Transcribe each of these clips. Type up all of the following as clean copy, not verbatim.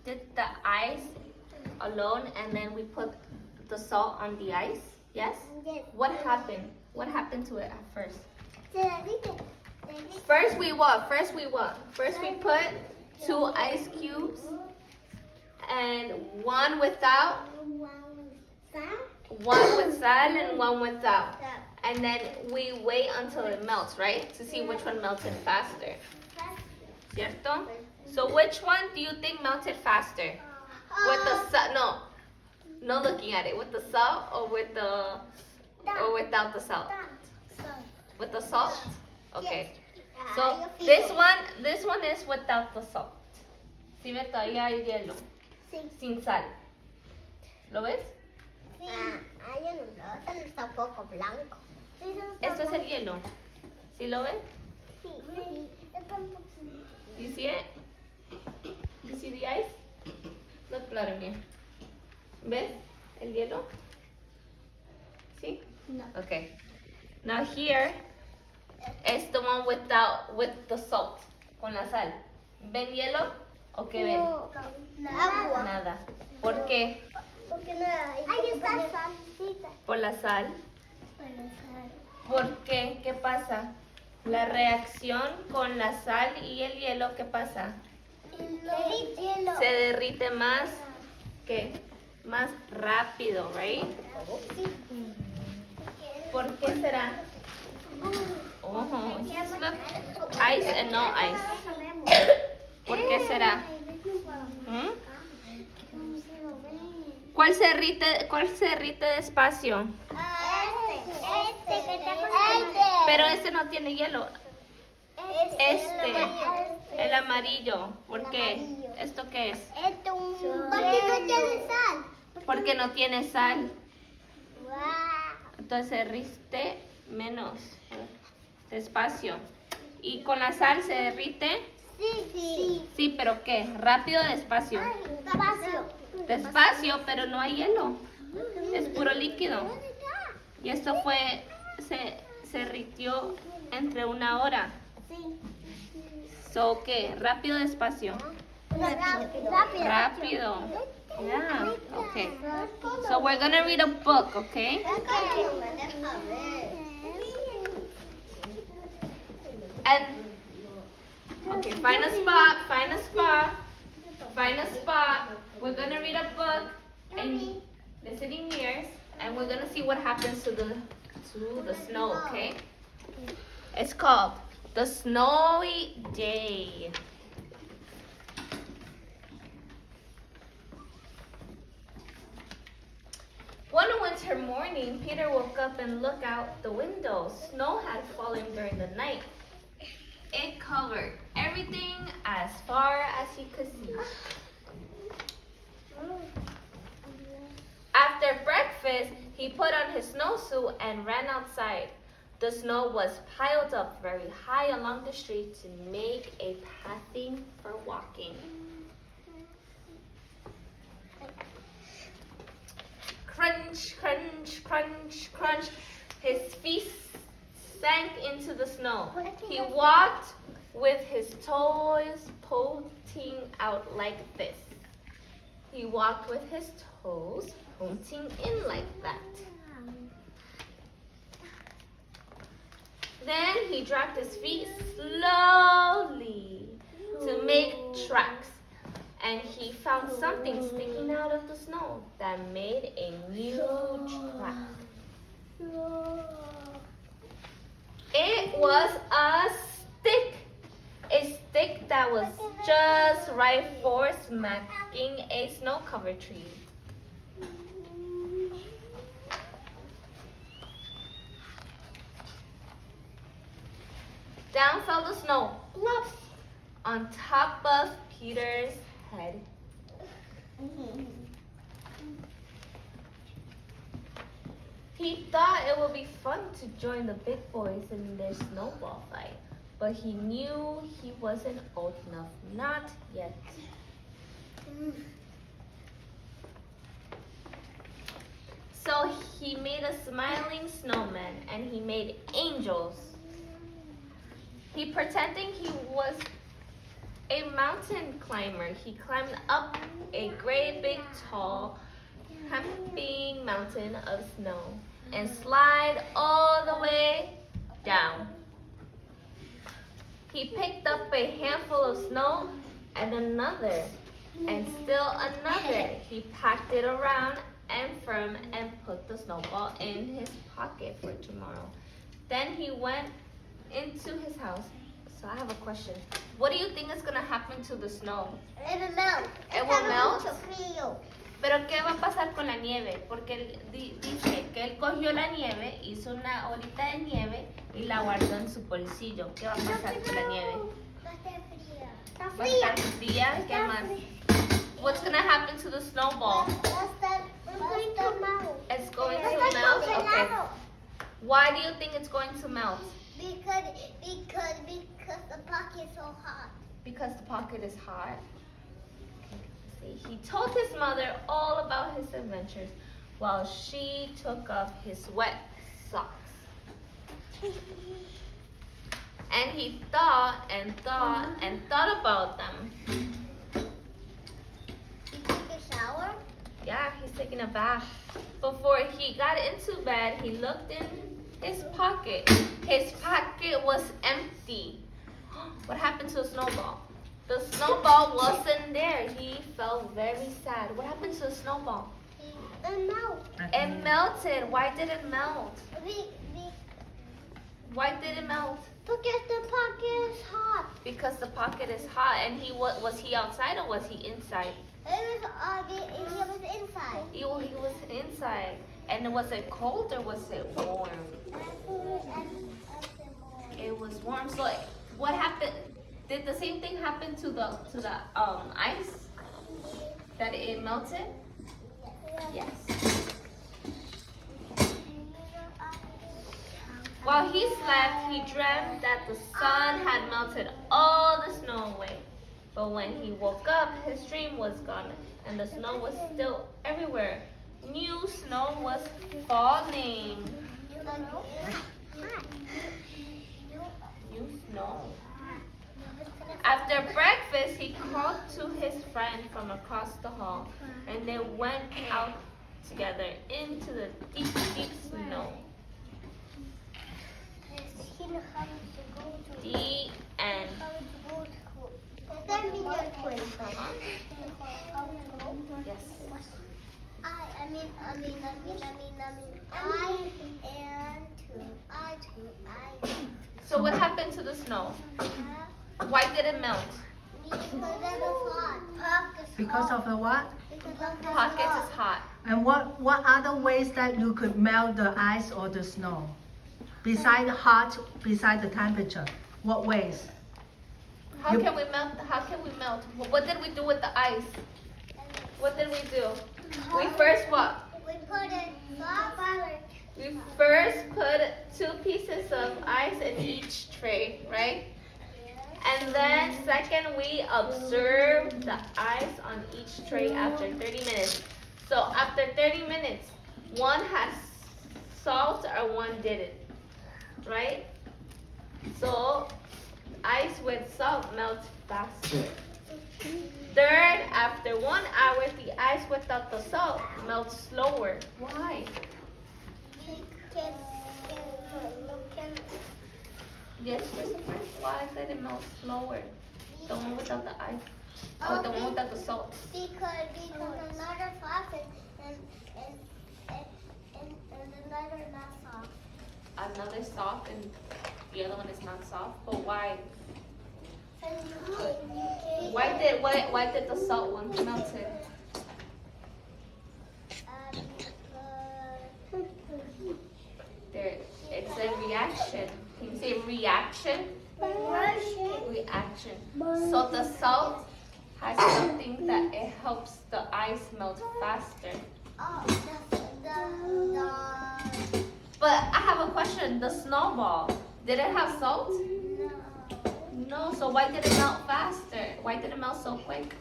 did the ice alone and then we put the salt on the ice? Yes? What happened? What happened to it at first? First we what? First we put 2 ice cubes and one without, one with sal and one without. And then we wait until it melts, right? To see which one melted faster. ¿Cierto? So which one do you think melted faster? With the salt? No looking at it. With the salt or without the salt? With the salt? Okay. So this one is without the salt. ¿Sí ves? Todavía hay hielo. Sin sal. ¿Lo ves? Hay uno, está un poco blanco. Esto es el hielo. ¿Sí lo ves? Sí. You see it? You see the ice? Look, Vladimir. ¿Ves el hielo? ¿Sí? No. Okay. Now here is the one with the salt, con la sal. ¿Ven hielo? ¿O qué ven? Agua. Nada. ¿Por qué? Porque no hay. Ahí está salsita. Por la sal. ¿Por qué? ¿Qué pasa? La reacción con la sal y el hielo, ¿qué pasa? Se derrite más, ¿qué? Más rápido, right? ¿Por qué será? Oh, look, ice and no ice. ¿Por qué será? ¿Cuál se derrite despacio? Pero este no tiene hielo. El amarillo. ¿Por qué? ¿Esto qué es? Porque no tiene sal. Porque no tiene sal. Entonces se derrite menos despacio. ¿Y con la sal se derrite? Sí. Sí, pero ¿qué? ¿Rápido o despacio? Despacio, pero no hay hielo. Es puro líquido. Y esto se derritió entre 1 hora. So, ¿qué? ¿Rápido o despacio? Rápido. Yeah, okay. So we're gonna read a book, okay? And, okay, find a spot. We're gonna read a book and listening ears, and we're gonna see what happens to the snow, okay? It's called The Snowy Day. One winter morning, Peter woke up and looked out the window. Snow had fallen during the night. It covered everything as far as he could see. After breakfast, he put on his snowsuit and ran outside. The snow was piled up very high along the street to make a pathing for walking. Crunch, crunch, crunch, crunch. His feet sank into the snow. He walked with his toes pointing out like this. He walked with his toes pointing in like that. Then he dragged his feet slowly to make tracks. And he found something sticking out of the snow that made a new track. It was a stick that was just right for smacking a snow-covered tree. Down fell the snow, plop, on top of Peter's head. He thought it would be fun to join the big boys in their snowball fight, but he knew he wasn't old enough, not yet. So he made a smiling snowman and he made angels. He pretending he was a mountain climber. He climbed up a great big tall humping mountain of snow and slide all the way down. He picked up a handful of snow and another and still another. He packed it around and firm and put the snowball in his pocket for tomorrow. Then he went into his house. So I have a question. What do you think is going to happen to the snow? It will melt. It will melt? Mucho frío. Pero ¿qué va a pasar con la nieve? Porque él dice que él cogió la nieve, hizo una olita de nieve y la guardó en su bolsillo. ¿Qué va a pasar con la nieve? Va a estar fría. Está Va a estar fría. ¿Qué más? What's going to happen to the snowball? Va a estar melt. It's going to melt? Okay. Why do you think it's going to melt? Because the pocket is so hot. Because the pocket is hot. Okay, he told his mother all about his adventures while she took off his wet socks. And he thought and thought and thought about them. You take a shower? Yeah, he's taking a bath. Before he got into bed, he looked in his pocket. His pocket was empty. What happened to the snowball? The snowball wasn't there. He felt very sad. What happened to the snowball? It melt. It melted. Why did it melt? Why did it melt? Because the pocket is hot. Because the pocket is hot. And was he outside or was he inside? He was inside. He was inside. And was it cold or was it warm? It was warm. So what happened? Did the same thing happen to the ice? That it melted? Yes. While he slept, he dreamt that the sun had melted all the snow away. But when he woke up, his dream was gone, and the snow was still everywhere. New snow was falling. New snow. After breakfast, he called to his friend from across the hall, and they went out together into the deep, deep snow. The end. Yes. So what happened to the snow? Why did it melt? Because of the what? Pocket is hot. And what other ways that you could melt the ice or the snow? Beside hot, beside the temperature, what ways? How can we melt? How can we melt? What did we do with the ice? What did we do? We first what? We put it soft. We first put 2 pieces of ice in each tray, right? And then second, we observe the ice on each tray after 30 minutes. So after 30 minutes, one has salt or one didn't, right? So ice with salt melts faster. Third, after 1 hour, the ice without the salt melts slower. Why? Yes, Christopher. Why did it melt slower? The one without the ice. Oh, the one without the salt. Because another soft and another not soft. Another soft and the other one is not soft. But why? Why did the salt one melt it? There, it's a reaction. Can you say reaction? Reaction. So the salt has something that it helps the ice melt faster. But I have a question. The snowball, did it have salt? No. So why did it melt faster? Why did it melt so quick?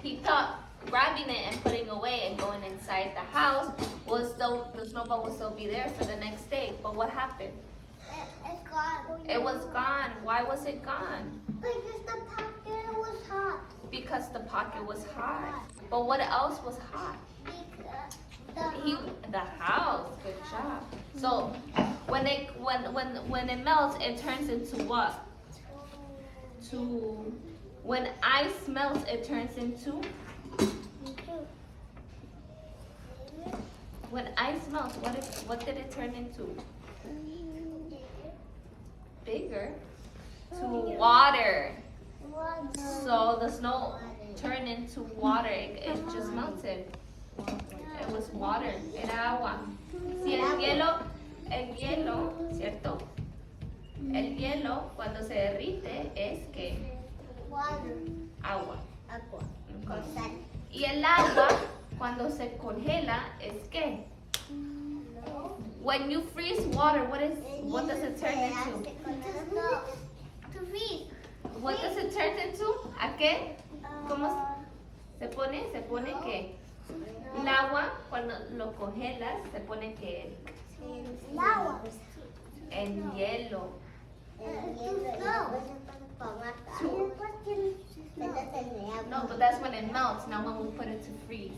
He thought grabbing it and putting away and going inside the house the snowball will still be there for the next day. But what happened? It's gone. It was gone. Why was it gone? Because the pocket was hot. Because the pocket was hot. But what else was hot? The house. Good job. So when it melts, it turns into what? When ice melts, it turns into. When ice melts, what did it turn into? Bigger. To water. So the snow turned into water. It just melted. It was water. Era agua. Si el hielo, ¿cierto? El hielo cuando se derrite es que agua. Y el agua cuando se congela es que. When you freeze water, what does it turn into? To freeze. What does it turn into? ¿A qué? ¿Cómo se pone? Se pone que el agua cuando lo congelas se pone que El agua. en hielo. No, but that's when it melts, not when we put it to freeze.